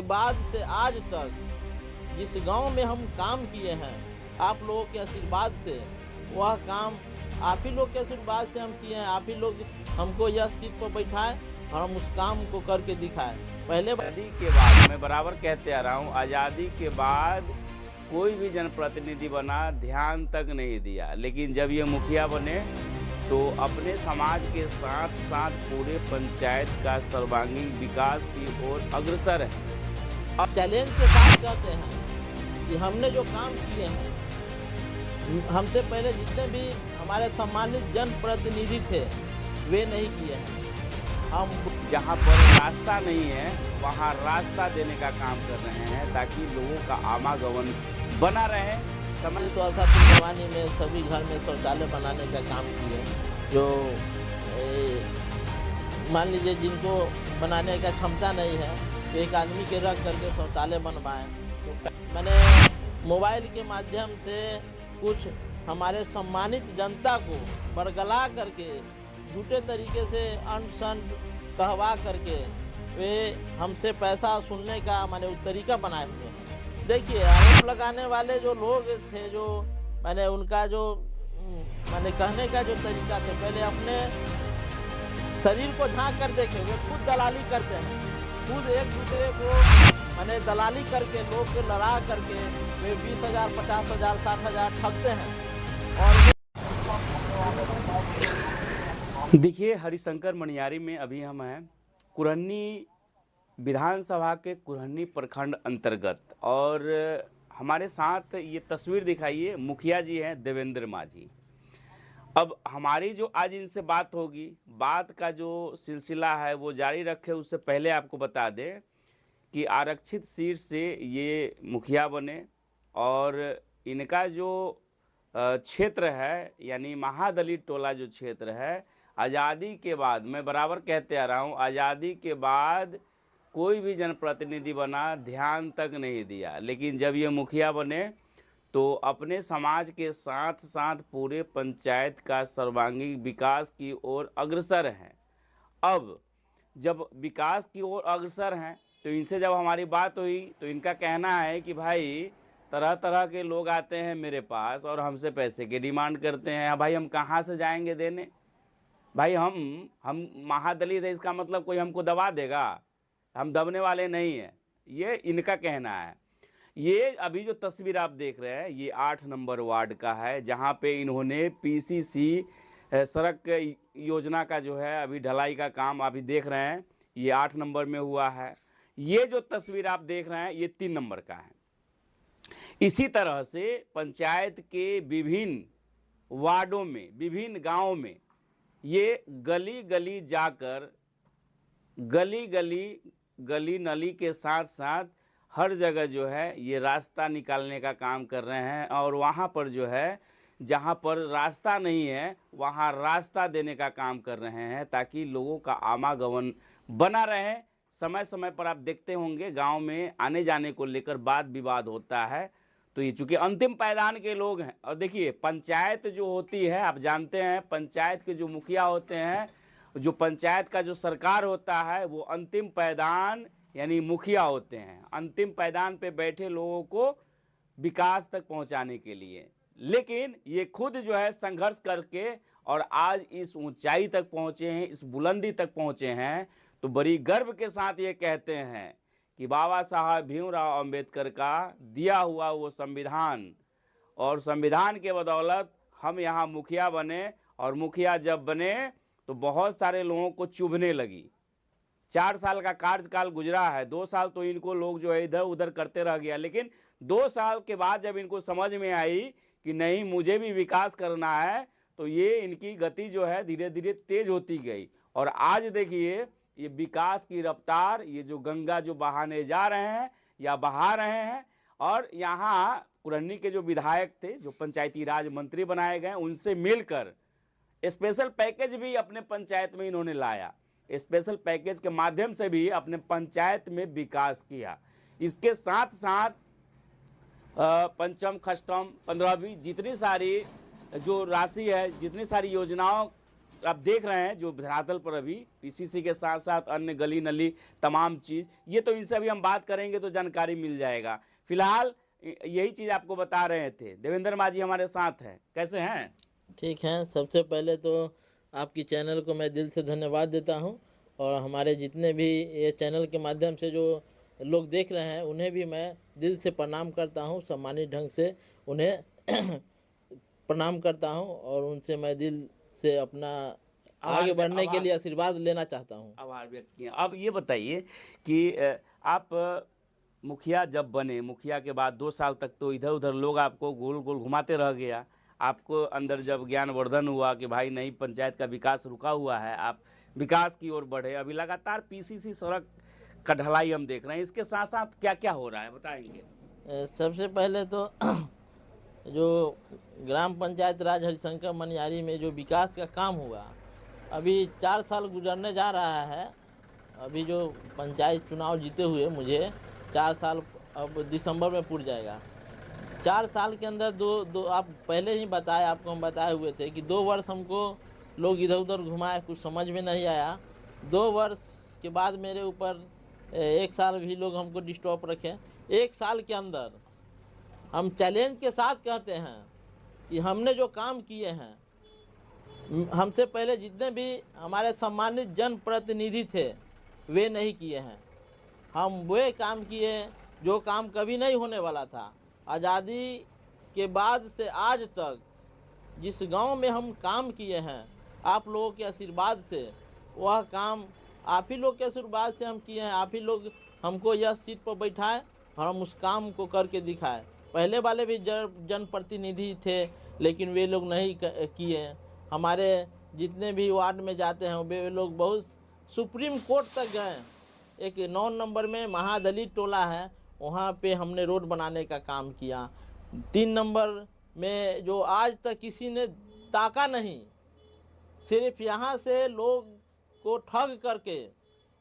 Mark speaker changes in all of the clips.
Speaker 1: के बाद से आज तक जिस गांव में हम काम किए हैं, आप लोगों के आशीर्वाद से वह काम आप ही लोग के आशीर्वाद से हम किए हैं। आप ही लोग हमको यह सीट पर बैठाए और हम उस काम को करके दिखाए। पहले
Speaker 2: आज़ादी के बाद मैं बराबर कहते आ रहा हूँ, आज़ादी के बाद कोई भी जनप्रतिनिधि बना ध्यान तक नहीं दिया, लेकिन जब ये मुखिया बने तो अपने समाज के साथ साथ पूरे पंचायत का सर्वांगीण विकास की ओर अग्रसर है।
Speaker 1: अब चैलेंज के साथ कहते हैं कि हमने जो काम किए हैं, हमसे पहले जितने भी हमारे सम्मानित जनप्रतिनिधि थे वे नहीं किए हैं। हम
Speaker 2: जहाँ पर रास्ता नहीं है वहाँ रास्ता देने का काम कर रहे हैं ताकि लोगों का आवागमन बना रहे।
Speaker 1: समय तो ऐसा फुलवानी में सभी घर में शौचालय बनाने का काम किए, जो मान लीजिए जिनको बनाने का क्षमता नहीं है तो एक आदमी के रख करके शौचालय बनवाएं। तो मैंने मोबाइल के माध्यम से कुछ हमारे सम्मानित जनता को बरगला करके झूठे तरीके से अनशन कहवा करके वे हमसे पैसा सुनने का मैंने तरीका बनाए हुए हैं। देखिए, आरोप लगाने वाले जो लोग थे, जो मैंने उनका जो मैंने कहने का जो तरीका थे, पहले अपने शरीर को झांक कर देखे। वे खुद दलाली करते हैं, खुद एक दूसरे को मैंने दलाली करके लोग को लड़ा करके वे 20,000, 50,000, 60,000 ठगते हैं। और
Speaker 2: देखिए, हरिशंकर मनियारी में अभी हम हैं कुरहनी विधानसभा के कुरहनी प्रखंड अंतर्गत, और हमारे साथ ये तस्वीर दिखाइए मुखिया जी हैं देवेंद्र माझी। अब हमारी जो आज इनसे बात होगी, बात का जो सिलसिला है वो जारी रखे, उससे पहले आपको बता दें कि आरक्षित सीट से ये मुखिया बने और इनका जो क्षेत्र है यानी महादलित टोला जो क्षेत्र है, आज़ादी के बाद मैं बराबर कहते आ रहा हूँ, आज़ादी के बाद कोई भी जनप्रतिनिधि बना ध्यान तक नहीं दिया, लेकिन जब ये मुखिया बने तो अपने समाज के साथ साथ पूरे पंचायत का सर्वांगीण विकास की ओर अग्रसर हैं। अब जब विकास की ओर अग्रसर हैं तो इनसे जब हमारी बात हुई तो इनका कहना है कि भाई तरह तरह के लोग आते हैं मेरे पास और हमसे पैसे की डिमांड करते हैं। भाई हम कहाँ से जाएंगे देने? भाई हम महादलित है, इसका मतलब कोई हमको दबा देगा? हम दबने वाले नहीं हैं, ये इनका कहना है। ये अभी जो तस्वीर आप देख रहे हैं ये 8 नंबर वार्ड का है, जहाँ पे इन्होंने पीसीसी सड़क योजना का जो है अभी ढलाई का काम अभी देख रहे हैं, ये 8 नंबर में हुआ है। ये जो तस्वीर आप देख रहे हैं ये 3 नंबर का है। इसी तरह से पंचायत के विभिन्न वार्डों में, विभिन्न गांवों में ये गली गली जाकर गली नली के साथ साथ हर जगह जो है ये रास्ता निकालने का काम कर रहे हैं, और वहाँ पर जो है जहाँ पर रास्ता नहीं है वहाँ रास्ता देने का काम कर रहे हैं ताकि लोगों का आवागमन बना रहे। समय समय पर आप देखते होंगे गांव में आने जाने को लेकर वाद विवाद होता है, तो ये चूँकि अंतिम पायदान के लोग हैं। और देखिए, पंचायत जो होती है, आप जानते हैं पंचायत के जो मुखिया होते हैं, जो पंचायत का जो सरकार होता है वो अंतिम पायदान यानी मुखिया होते हैं, अंतिम पायदान पे बैठे लोगों को विकास तक पहुंचाने के लिए। लेकिन ये खुद जो है संघर्ष करके और आज इस ऊंचाई तक पहुंचे हैं, इस बुलंदी तक पहुंचे हैं, तो बड़ी गर्व के साथ ये कहते हैं कि बाबा साहब भीमराव अंबेडकर का दिया हुआ वो संविधान, और संविधान के बदौलत हम यहाँ मुखिया बने, और मुखिया जब बने तो बहुत सारे लोगों को चुभने लगी। 4 साल का कार्यकाल गुजरा है, 2 साल तो इनको लोग जो है इधर उधर करते रह गया, लेकिन 2 साल के बाद जब इनको समझ में आई कि नहीं मुझे भी विकास करना है, तो ये इनकी गति जो है धीरे धीरे तेज होती गई। और आज देखिए ये विकास की रफ्तार, ये जो गंगा जो बहाने जा रहे हैं या बहा रहे हैं, और यहाँ कुरहनी के जो विधायक थे, जो पंचायती राज मंत्री बनाए गए, उनसे मिलकर स्पेशल पैकेज भी अपने पंचायत में इन्होंने लाया। स्पेशल पैकेज के माध्यम से भी अपने पंचायत में विकास किया। इसके साथ साथ पंचम, खष्टम, 15वीं जितनी सारी जो राशि है, जितनी सारी योजनाओं आप देख रहे हैं जो धरातल पर अभी पीसीसी के साथ साथ अन्य गली नली तमाम चीज़, ये तो इनसे अभी हम बात करेंगे तो जानकारी मिल जाएगा। फिलहाल यही चीज़ आपको बता रहे थे। देवेंद्र माझी हमारे साथ हैं, कैसे हैं?
Speaker 1: ठीक है, सबसे पहले तो आपकी चैनल को मैं दिल से धन्यवाद देता हूं, और हमारे जितने भी ये चैनल के माध्यम से जो लोग देख रहे हैं उन्हें भी मैं दिल से प्रणाम करता हूं, सम्मानित ढंग से उन्हें प्रणाम करता हूं, और उनसे मैं दिल से अपना आगे बढ़ने के लिए आशीर्वाद लेना चाहता हूं।
Speaker 2: आभार व्यक्त किया। अब ये बताइए कि आप मुखिया जब बने, मुखिया के बाद 2 साल तक तो इधर उधर लोग आपको गोल गोल घुमाते रह गया। आपको अंदर जब ज्ञानवर्धन हुआ कि भाई नहीं, पंचायत का विकास रुका हुआ है, आप विकास की ओर बढ़े। अभी लगातार पीसीसी सड़क का ढलाई हम देख रहे हैं, इसके साथ साथ क्या क्या हो रहा है बताएंगे?
Speaker 1: सबसे पहले तो जो ग्राम पंचायत राज हरिशंकर मनियारी में जो विकास का काम हुआ, अभी 4 साल गुजरने जा रहा है। अभी जो पंचायत चुनाव जीते हुए मुझे 4 साल अब दिसंबर में पूर जाएगा। 4 साल के अंदर दो आप पहले ही बताए, आपको हम बताए हुए थे कि 2 वर्ष हमको लोग इधर उधर घुमाए, कुछ समझ में नहीं आया। 2 वर्ष के बाद मेरे ऊपर 1 साल भी लोग हमको डिस्टर्ब रखे। 1 साल के अंदर हम चैलेंज के साथ कहते हैं कि हमने जो काम किए हैं, हमसे पहले जितने भी हमारे सम्मानित जनप्रतिनिधि थे वे नहीं किए हैं। हम वे काम किए जो काम कभी नहीं होने वाला था। आज़ादी के बाद से आज तक जिस गांव में हम काम किए हैं, आप लोगों के आशीर्वाद से, वह काम आप ही लोग के आशीर्वाद से हम किए हैं। आप ही लोग हमको यह सीट पर बैठाए और हम उस काम को करके दिखाए। पहले वाले भी जनप्रतिनिधि थे, लेकिन वे लोग नहीं किए। हमारे जितने भी वार्ड में जाते हैं वे लोग बहुत सुप्रीम कोर्ट तक गए। एक 9 नंबर में महादलित टोला है, वहाँ पे हमने रोड बनाने का काम किया। 3 नंबर में जो आज तक किसी ने ताका नहीं, सिर्फ यहाँ से लोग को ठग करके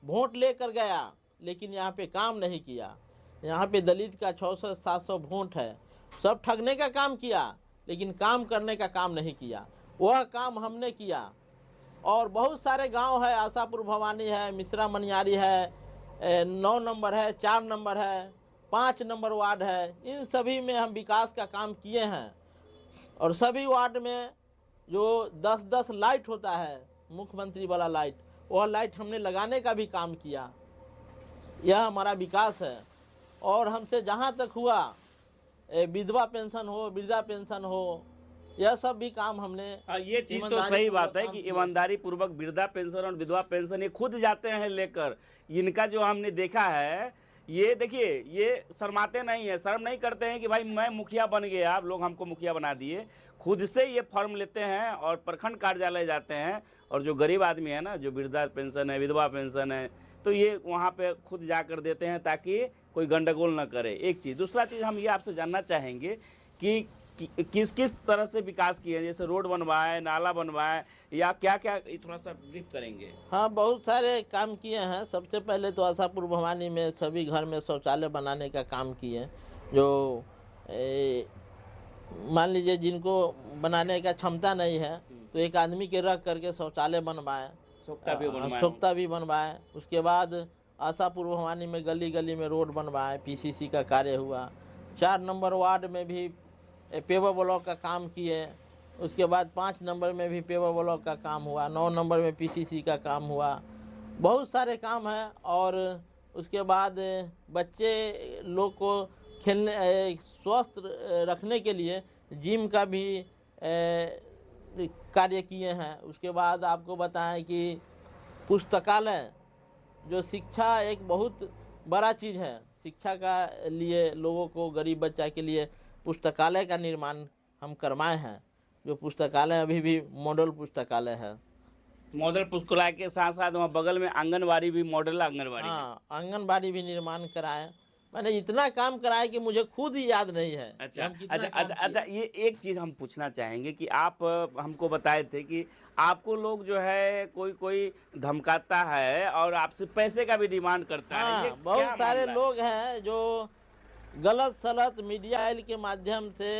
Speaker 1: वोट लेकर गया, लेकिन यहाँ पे काम नहीं किया। यहाँ पे दलित का 600-700 वोट है, सब ठगने का काम किया, लेकिन काम करने का काम नहीं किया। वह काम हमने किया। और बहुत सारे गांव है, आशापुर भवानी है, मिश्रा मनियारी है, 9 नंबर है, 4 नंबर है, 5 नंबर वार्ड है। इन सभी में हम विकास का काम किए हैं। और सभी वार्ड में जो 10-10 लाइट होता है, मुख्यमंत्री वाला लाइट, वह लाइट हमने लगाने का भी काम किया। यह हमारा विकास है। और हमसे जहाँ तक हुआ, विधवा पेंशन हो, वृद्धा पेंशन हो, यह सब भी काम हमने।
Speaker 2: ये चीज तो सही बात है कि ईमानदारी पूर्वक वृद्धा पेंशन और विधवा पेंशन ये खुद जाते हैं लेकर। इनका जो हमने देखा है, ये देखिए, ये शर्माते नहीं है, शर्म नहीं करते हैं कि भाई मैं मुखिया बन गया, आप लोग हमको मुखिया बना दिए। खुद से ये फॉर्म लेते हैं और प्रखंड कार्यालय जाते हैं, और जो गरीब आदमी है ना, जो वृद्धा पेंशन है, विधवा पेंशन है, तो ये वहाँ पे खुद जाकर देते हैं ताकि कोई गंडगोल न करे। एक चीज़। दूसरा चीज़ हम ये आपसे जानना चाहेंगे कि किस किस तरह से विकास किए, जैसे रोड बनवाए, नाला बनवाए, या क्या क्या, थोड़ा सा ब्रीफ करेंगे?
Speaker 1: हाँ, बहुत सारे काम किए हैं। सबसे पहले तो आशापुर भवानी में सभी घर में शौचालय बनाने का काम किए। जो मान लीजिए जिनको बनाने का क्षमता नहीं है, तो एक आदमी के रख करके शौचालय बनवाए, सोख्ता भी बनवाए। उसके बाद आशापुर भवानी में गली गली में रोड बनवाए, पीसीसी का कार्य हुआ। 4 नंबर वार्ड में भी पेवर ब्लॉक का काम किए। उसके बाद 5 नंबर में भी पेवर ब्लॉक का काम हुआ। 9 नंबर में पीसीसी का काम हुआ। बहुत सारे काम हैं। और उसके बाद बच्चे लोग को खेलने, स्वस्थ रखने के लिए जिम का भी कार्य किए हैं। उसके बाद आपको बताएं कि पुस्तकालय, जो शिक्षा एक बहुत बड़ा चीज़ है, शिक्षा का लिए लोगों को, गरीब बच्चा के लिए पुस्तकालय का निर्माण हम करवाए हैं। जो पुस्तकालय अभी भी मॉडल पुस्तकालय है।
Speaker 2: मॉडल पुस्तकालय के साथ साथ वहाँ बगल में आंगनबाड़ी भी, मॉडल आंगनबाड़ी।
Speaker 1: हाँ, आंगनबाड़ी भी निर्माण कराए। मैंने इतना काम कराया कि मुझे खुद ही याद नहीं है।
Speaker 2: अच्छा, ये एक चीज़ हम पूछना चाहेंगे कि आप हमको बताए थे कि आपको लोग जो है कोई धमकाता है और आपसे पैसे का भी डिमांड करता है।
Speaker 1: हाँ,
Speaker 2: ये
Speaker 1: बहुत सारे लोग हैं जो गलत सलत मीडिया के माध्यम से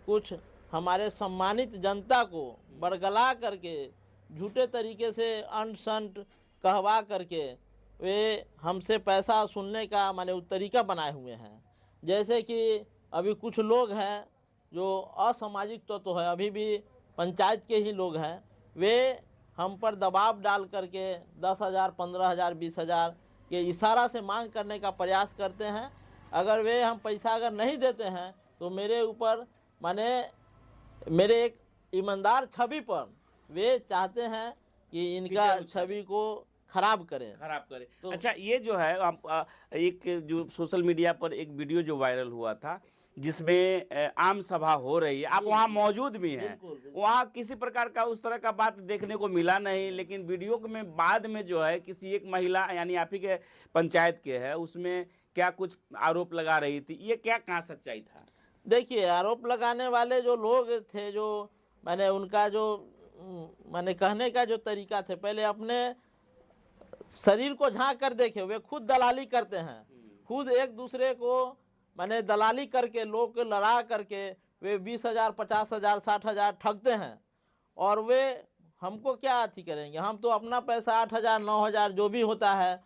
Speaker 1: कुछ हमारे सम्मानित जनता को बरगला करके झूठे तरीके से अंट संट कहवा करके वे हमसे पैसा सुनने का माने तरीका बनाए हुए हैं। जैसे कि अभी कुछ लोग हैं जो असामाजिक तत्व है, अभी भी पंचायत के ही लोग हैं, वे हम पर दबाव डाल करके 10,000, 15,000, 20,000 के इशारा से मांग करने का प्रयास करते हैं। अगर वे हम पैसा अगर नहीं देते हैं तो मेरे ऊपर माने मेरे एक ईमानदार छवि पर वे चाहते हैं कि इनका छवि को खराब करें।
Speaker 2: तो अच्छा, ये जो है एक जो सोशल मीडिया पर एक वीडियो जो वायरल हुआ था जिसमें आम सभा हो रही है, आप वहाँ मौजूद भी हैं, वहाँ किसी प्रकार का उस तरह का बात देखने को मिला नहीं, लेकिन वीडियो में बाद में जो है किसी एक महिला यानी आप ही के पंचायत के है उसमें क्या कुछ आरोप लगा रही थी, ये क्या कहाँ सच्चाई था?
Speaker 1: देखिए, आरोप लगाने वाले जो लोग थे, जो मैंने उनका जो मैंने कहने का जो तरीका थे, पहले अपने शरीर को झांक कर देखे, वे खुद दलाली करते हैं, खुद एक दूसरे को मैंने दलाली करके लोग को लड़ा करके वे 20,000, 50,000, 60,000 ठगते हैं। और वे हमको क्या अथी करेंगे? हम तो अपना पैसा 8,000, 9,000 जो भी होता है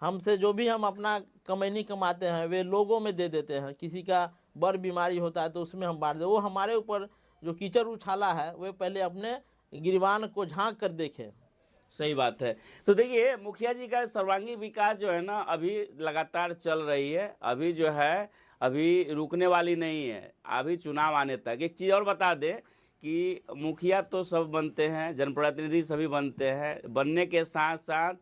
Speaker 1: हमसे, जो भी हम अपना कमैनी कमाते हैं, वे लोगों में दे देते हैं। किसी का बड़ बीमारी होता है तो उसमें हम बांट दे। वो हमारे ऊपर जो कीचड़ उछाला है वे पहले अपने गिरबान को झांक कर देखें।
Speaker 2: सही बात है। तो देखिए, मुखिया जी का सर्वांगीण विकास जो है ना अभी लगातार चल रही है, अभी जो है अभी रुकने वाली नहीं है, अभी चुनाव आने तक। एक चीज़ और बता दें कि मुखिया तो सब बनते हैं, जनप्रतिनिधि सभी बनते हैं, बनने के साथ साथ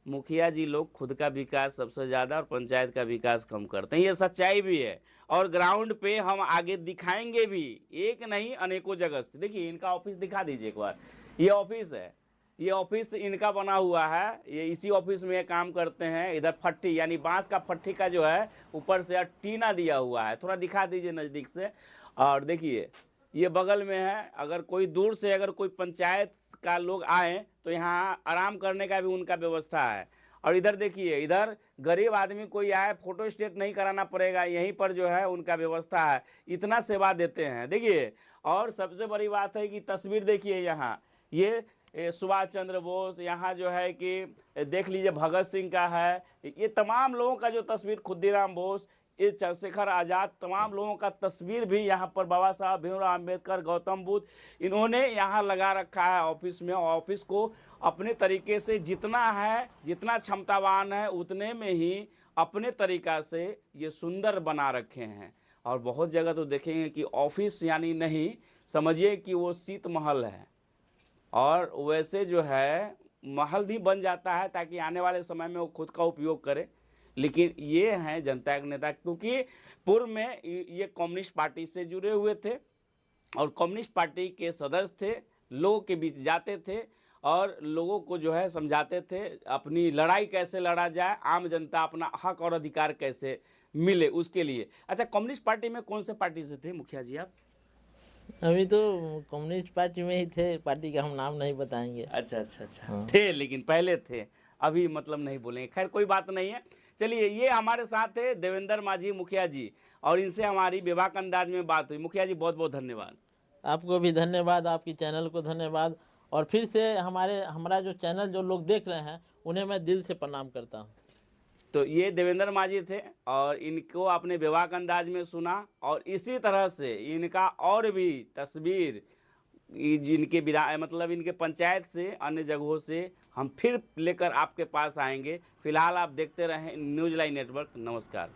Speaker 2: मुखिया जी लोग खुद का विकास सबसे ज़्यादा और पंचायत का विकास कम करते हैं, ये सच्चाई भी है। और ग्राउंड पे हम आगे दिखाएंगे भी, एक नहीं अनेकों जगह से। देखिए, इनका ऑफिस दिखा दीजिए एक बार, ये ऑफिस है, ये ऑफिस इनका बना हुआ है, ये इसी ऑफिस में ये काम करते हैं। इधर फट्टी यानी बांस का फट्टी का जो है ऊपर से टीना दिया हुआ है, थोड़ा दिखा दीजिए नज़दीक से। और देखिए, ये बगल में है, अगर कोई दूर से अगर कोई पंचायत का लोग आए तो यहाँ आराम करने का भी उनका व्यवस्था है। और इधर देखिए, इधर गरीब आदमी कोई आए फोटो स्टेट नहीं कराना पड़ेगा, यहीं पर जो है उनका व्यवस्था है, इतना सेवा देते हैं। देखिए, और सबसे बड़ी बात है कि तस्वीर देखिए, यहाँ ये सुभाष चंद्र बोस, यहाँ जो है कि देख लीजिए भगत सिंह का है, ये तमाम लोगों का जो तस्वीर, खुद्दीराम बोस, ये चंद्रशेखर आज़ाद, तमाम लोगों का तस्वीर भी यहाँ पर, बाबा साहब भीमराव अम्बेडकर, गौतम बुद्ध, इन्होंने यहाँ लगा रखा है ऑफिस में। ऑफिस को अपने तरीके से जितना है, जितना क्षमतावान है उतने में ही अपने तरीक़ा से ये सुंदर बना रखे हैं। और बहुत जगह तो देखेंगे कि ऑफिस यानी नहीं, समझिए कि वो शीत महल है, और वैसे जो है महल भी बन जाता है ताकि आने वाले समय में वो खुद का उपयोग करे। लेकिन ये हैं जनता के नेता, क्योंकि पूर्व में ये कम्युनिस्ट पार्टी से जुड़े हुए थे और कम्युनिस्ट पार्टी के सदस्य थे, लोगों के बीच जाते थे और लोगों को जो है समझाते थे अपनी लड़ाई कैसे लड़ा जाए, आम जनता अपना हक और अधिकार कैसे मिले उसके लिए। अच्छा, कम्युनिस्ट पार्टी में कौन से पार्टी से थे मुखिया जी आप?
Speaker 1: अभी तो कम्युनिस्ट पार्टी में ही थे, पार्टी का हम नाम नहीं बताएंगे।
Speaker 2: अच्छा हाँ। थे, लेकिन पहले थे, अभी मतलब नहीं बोलेंगे। खैर कोई बात नहीं है। चलिए, ये हमारे साथ है देवेंद्र माझी मुखिया जी, और इनसे हमारी बेबाक अंदाज में बात हुई। मुखिया जी बहुत बहुत धन्यवाद।
Speaker 1: आपको भी धन्यवाद, आपकी चैनल को धन्यवाद, और फिर से हमारा जो चैनल जो लोग देख रहे हैं उन्हें मैं दिल से प्रणाम करता हूँ।
Speaker 2: तो ये देवेंद्र माझी थे और इनको आपने बेबाक अंदाज में सुना, और इसी तरह से इनका और भी तस्वीर जिनके मतलब इनके पंचायत से, अन्य जगहों से हम फिर लेकर आपके पास आएंगे। फिलहाल आप देखते रहें न्यूज़ लाइव नेटवर्क। नमस्कार।